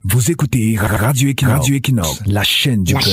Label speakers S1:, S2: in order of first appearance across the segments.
S1: Vous écoutez Radio Equinox, la chaîne du peuple.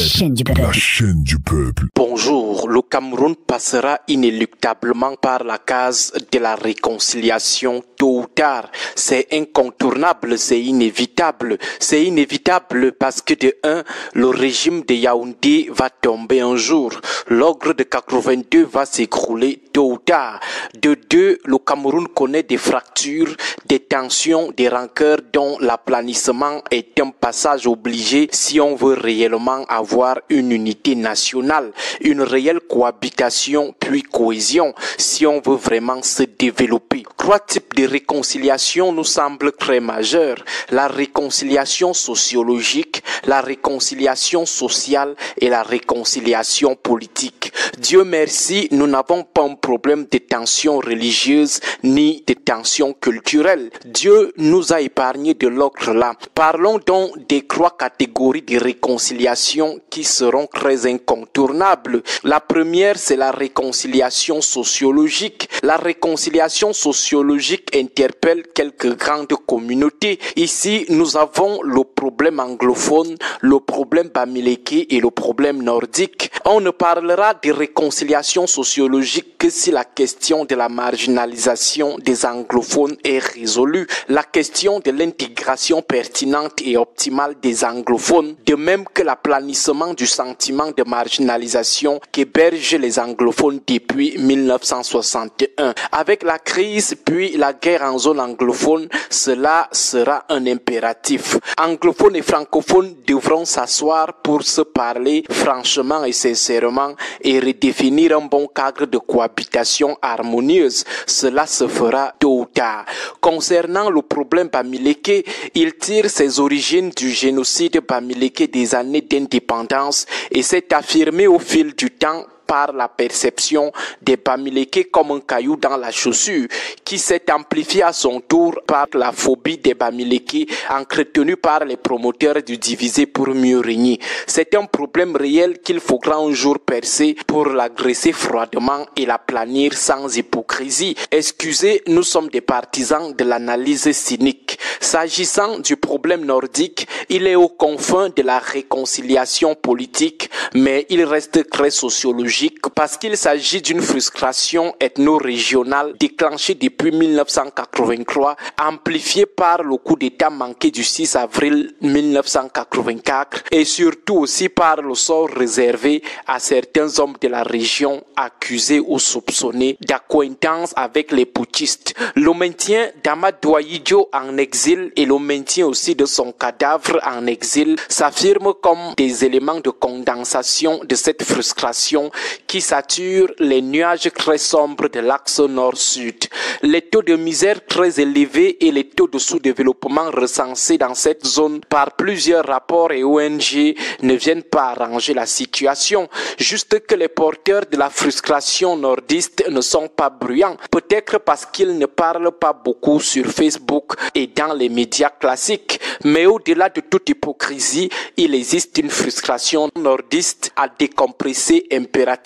S2: La chaîne du peuple.
S3: Bonjour, le Cameroun passera inéluctablement par la case de la réconciliation tôt ou tard. C'est incontournable, c'est inévitable. C'est inévitable parce que de un, le régime de Yaoundé va tomber un jour. L'ogre de 82 va s'écrouler tôt ou tard. De deux, le Cameroun connaît des fractures, des tensions, des rancœurs dont l'aplanissement est un passage obligé si on veut réellement avoir une unité nationale, une réelle cohabitation puis cohésion, si on veut vraiment se développer. Trois types de réconciliation nous semblent très majeurs. La réconciliation sociologique, la réconciliation sociale et la réconciliation politique. Dieu merci, nous n'avons pas un problème de tensions religieuses ni de tensions culturelles. Dieu nous a épargné de l'autre là. Parlons donc des trois catégories de réconciliation qui seront très incontournables. La première, c'est la réconciliation sociologique. La réconciliation sociologique interpelle quelques grandes communautés. Ici, nous avons le problème anglophone, le problème bamileke et le problème nordique. On ne parlera de réconciliation sociologique que si la question de la marginalisation des anglophones est résolue. La question de l'intégration pertinente et optimale des anglophones, de même que l'aplanissement du sentiment de marginalisation qu'hébergent les anglophones depuis 1961. Avec la crise puis la guerre en zone anglophone, cela sera un impératif. Anglophones et francophones devront s'asseoir pour se parler franchement et sincèrement et redéfinir un bon cadre de cohabitation harmonieuse. Cela se fera tôt ou tard. Concernant le problème bamileke, il tire ses origines du génocide bamileke des années d'indépendance et s'est affirmé au fil du temps par la perception des Bamileke comme un caillou dans la chaussure, qui s'est amplifié à son tour par la phobie des Bamileke entretenue par les promoteurs du diviser pour mieux régner. C'est un problème réel qu'il faudra un jour percer pour l'agresser froidement et l'aplanir sans hypocrisie. Excusez, nous sommes des partisans de l'analyse cynique. S'agissant du problème nordique, il est aux confins de la réconciliation politique, mais il reste très sociologique parce qu'il s'agit d'une frustration ethno-régionale déclenchée depuis 1983, amplifiée par le coup d'État manqué du 6 avril 1984 et surtout aussi par le sort réservé à certains hommes de la région accusés ou soupçonnés d'accointance avec les putschistes. Le maintien d'Amad Douaïdjo en exil et le maintien aussi de son cadavre en exil s'affirment comme des éléments de condensation de cette frustration qui sature les nuages très sombres de l'axe nord-sud. Les taux de misère très élevés et les taux de sous-développement recensés dans cette zone par plusieurs rapports et ONG ne viennent pas arranger la situation. Juste que les porteurs de la frustration nordiste ne sont pas bruyants, peut-être parce qu'ils ne parlent pas beaucoup sur Facebook et dans les médias classiques. Mais au-delà de toute hypocrisie, il existe une frustration nordiste à décompresser impérativement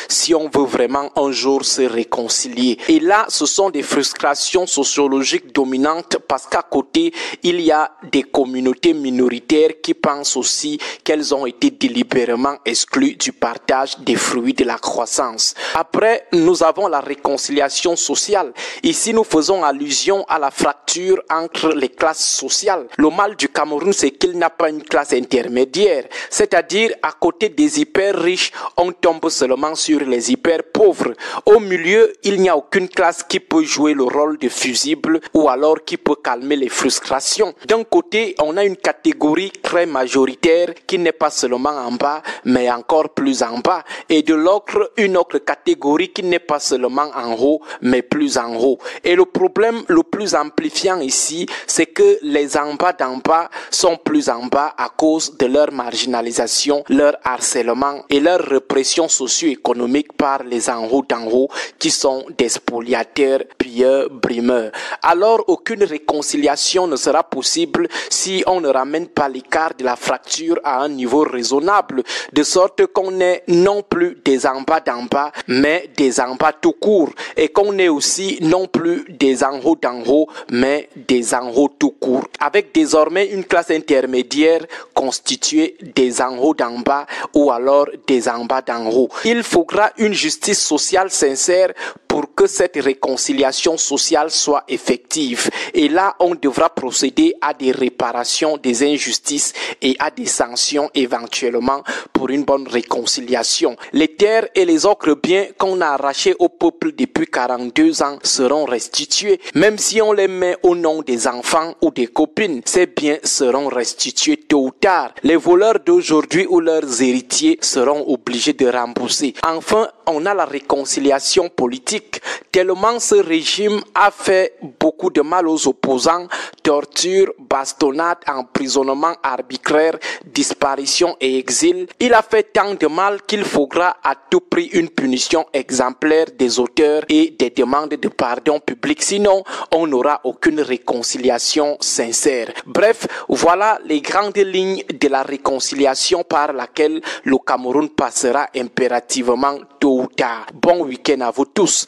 S3: si on veut vraiment un jour se réconcilier. Et là, ce sont des frustrations sociologiques dominantes parce qu'à côté, il y a des communautés minoritaires qui pensent aussi qu'elles ont été délibérément exclues du partage des fruits de la croissance. Après, nous avons la réconciliation sociale. Ici, nous faisons allusion à la fracture entre les classes sociales. Le mal du Cameroun, c'est qu'il n'a pas une classe intermédiaire. C'est-à-dire, à côté des hyper riches, on tombe seulement sur les hyper pauvres. Au milieu, il n'y a aucune classe qui peut jouer le rôle de fusible ou alors qui peut calmer les frustrations. D'un côté, on a une catégorie très majoritaire qui n'est pas seulement en bas, mais encore plus en bas. Et de l'autre, une autre catégorie qui n'est pas seulement en haut, mais plus en haut. Et le problème le plus amplifiant ici, c'est que les en bas d'en bas sont plus en bas à cause de leur marginalisation, leur harcèlement et leur répression conditions socio-économiques par les en haut d'en haut qui sont des spoliateurs, pilleurs, brimeurs. Alors aucune réconciliation ne sera possible si on ne ramène pas l'écart de la fracture à un niveau raisonnable, de sorte qu'on n'ait non plus des en bas, mais des en bas tout court, et qu'on n'ait aussi non plus des en haut, mais des en haut tout court, avec désormais une classe intermédiaire constituée des en haut d'en bas ou alors des en bas d'en haut. Il faudra une justice sociale sincère pour que cette réconciliation sociale soit effective. Et là, on devra procéder à des réparations des injustices et à des sanctions éventuellement pour une bonne réconciliation. Les terres et les autres biens qu'on a arrachés au peuple depuis 42 ans seront restitués. Même si on les met au nom des enfants ou des copines, ces biens seront restitués tôt ou tard. Les voleurs d'aujourd'hui ou leurs héritiers seront obligés de rembourser. Enfin, on a la réconciliation politique. Tellement ce régime a fait beaucoup de mal aux opposants, torture, bastonnade, emprisonnement arbitraire, disparition et exil. Il a fait tant de mal qu'il faudra à tout prix une punition exemplaire des auteurs et des demandes de pardon public. Sinon, on n'aura aucune réconciliation sincère. Bref, voilà les grandes lignes de la réconciliation par laquelle le Cameroun passera impérativement tôt ou tard. Bon week-end à vous tous.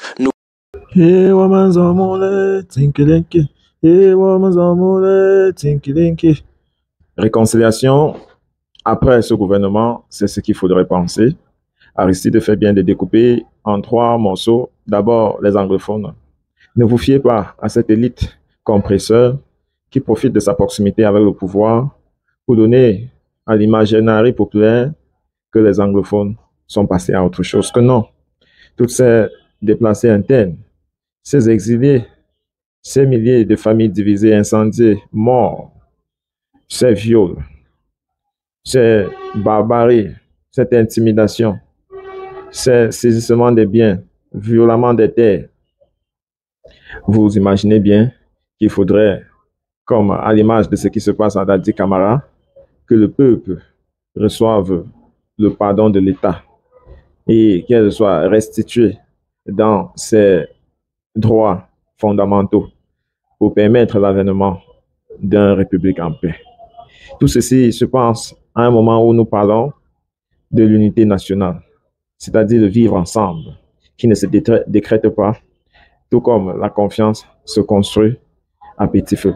S2: Réconciliation, après ce gouvernement, c'est ce qu'il faudrait penser. Aristide fait bien de découper en 3 morceaux. D'abord, les anglophones. Ne vous fiez pas à cette élite compresseur qui profite de sa proximité avec le pouvoir pour donner à l'imaginaire populaire que les anglophones sont passés à autre chose que non. Toutes ces déplacés internes, ces exilés, ces milliers de familles divisées, incendiées, morts, ces viols, ces barbaries, cette intimidation, ces saisissements des biens, violemment des terres. Vous imaginez bien qu'il faudrait, comme à l'image de ce qui se passe à Dadi Camara, que le peuple reçoive le pardon de l'État et qu'elle soit restituée dans ses droits fondamentaux pour permettre l'avènement d'une république en paix. Tout ceci se passe à un moment où nous parlons de l'unité nationale, c'est-à-dire de vivre ensemble, qui ne se décrète pas, tout comme la confiance se construit à petit feu.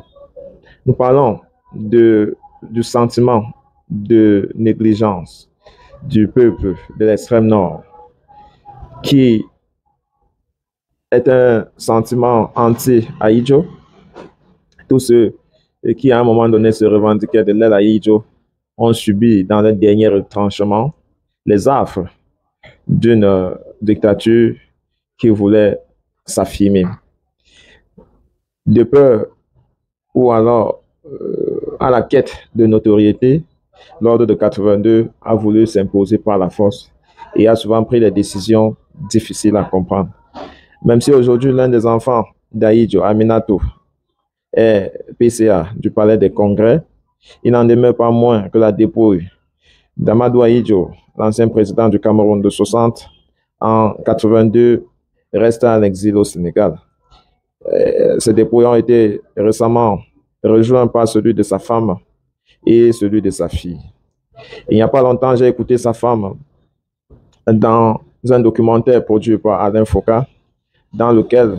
S2: Nous parlons du sentiment de négligence du peuple de l'extrême nord, qui est un sentiment anti-Ahidjo. Tous ceux qui, à un moment donné, se revendiquaient de l'aile Ahidjo ont subi, dans le dernier retranchement, les affres d'une dictature qui voulait s'affirmer. De peur ou alors à la quête de notoriété, l'ordre de 82 a voulu s'imposer par la force et a souvent pris des décisions difficiles à comprendre. Même si aujourd'hui l'un des enfants d'Ahidjo, Aminato, est PCA du Palais des Congrès, il n'en demeure pas moins que la dépouille d'Amadou Ahidjo, l'ancien président du Cameroun de 60 en 82, reste en exil au Sénégal. Ces dépouilles ont été récemment rejoints par celui de sa femme et celui de sa fille. Il n'y a pas longtemps, j'ai écouté sa femme dans un documentaire produit par Alain Foucault, dans lequel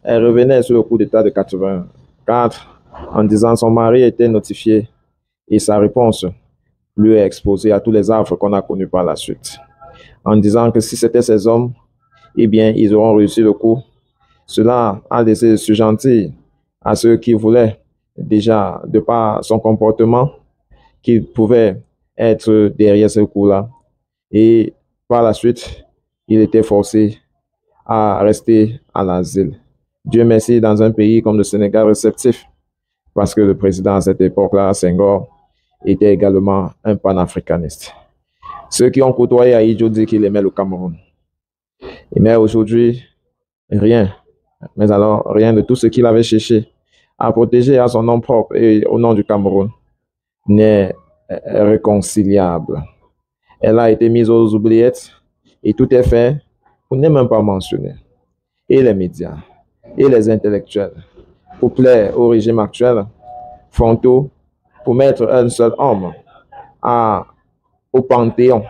S2: elle revenait sur le coup d'État de 84 en disant que son mari était notifié et sa réponse lui est exposée à tous les affres qu'on a connus par la suite. En disant que si c'était ces hommes, eh bien, ils auront réussi le coup. Cela a laissé ce gentil à ceux qui voulaient déjà, de par son comportement, qu'il pouvait être derrière ce coup-là. Et par la suite, il était forcé à rester à l'asile. Dieu merci, dans un pays comme le Sénégal réceptif, parce que le président à cette époque-là, Senghor, était également un panafricaniste. Ceux qui ont côtoyé Ahidjo disent qu'il aimait le Cameroun. Mais aujourd'hui, rien. Mais alors, rien de tout ce qu'il avait cherché à protéger à son nom propre et au nom du Cameroun n'est réconciliable. Elle a été mise aux oubliettes Et tout est fait pour ne même pas mentionner. Et les médias, et les intellectuels, pour plaire au régime actuel, font tout pour mettre un seul homme au panthéon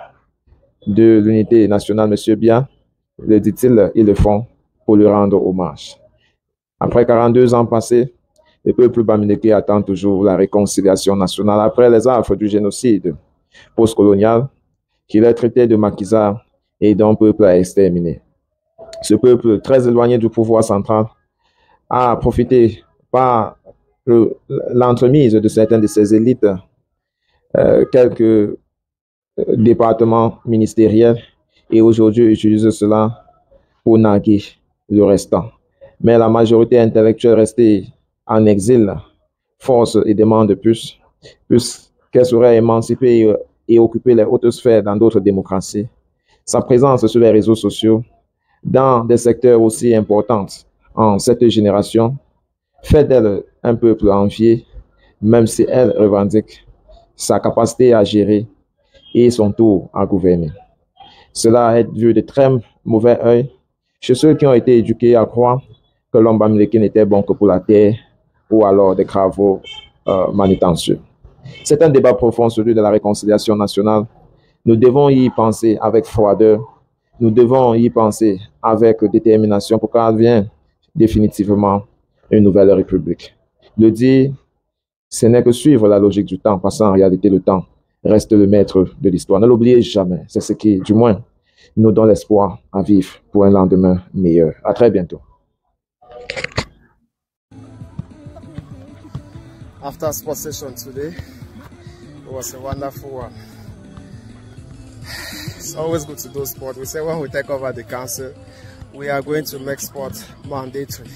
S2: de l'unité nationale, M. Biya. Le dit-il, ils le font pour lui rendre hommage. Après 42 ans passés, le peuple bamileke attend toujours la réconciliation nationale après les affres du génocide postcolonial qu'il est traité de maquisard et dont le peuple a exterminé. Ce peuple, très éloigné du pouvoir central, a profité par l'entremise de certaines de ses élites, quelques départements ministériels, et aujourd'hui utilise cela pour narguer le restant. Mais la majorité intellectuelle restée en exil force et demande plus qu'elle serait émancipée et occuper les hautes sphères dans d'autres démocraties. Sa présence sur les réseaux sociaux dans des secteurs aussi importants en cette génération fait d'elle un peuple envié, même si elle revendique sa capacité à gérer et son tour à gouverner. Cela est vu de très mauvais œil chez ceux qui ont été éduqués à croire que l'homme bamileke n'était bon que pour la terre ou alors des travaux manutentioneux. C'est un débat profond, celui de la réconciliation nationale. Nous devons y penser avec froideur. Nous devons y penser avec détermination pour qu'advienne définitivement une nouvelle république. Le dire, ce n'est que suivre la logique du temps, parce qu'en réalité, le temps reste le maître de l'histoire. Ne l'oubliez jamais. C'est ce qui, du moins, nous donne l'espoir à vivre pour un lendemain meilleur. À très bientôt.
S4: After sports session today, it was a wonderful one. It's always good to do sport. We say when we take over the council, we are going to make sport mandatory.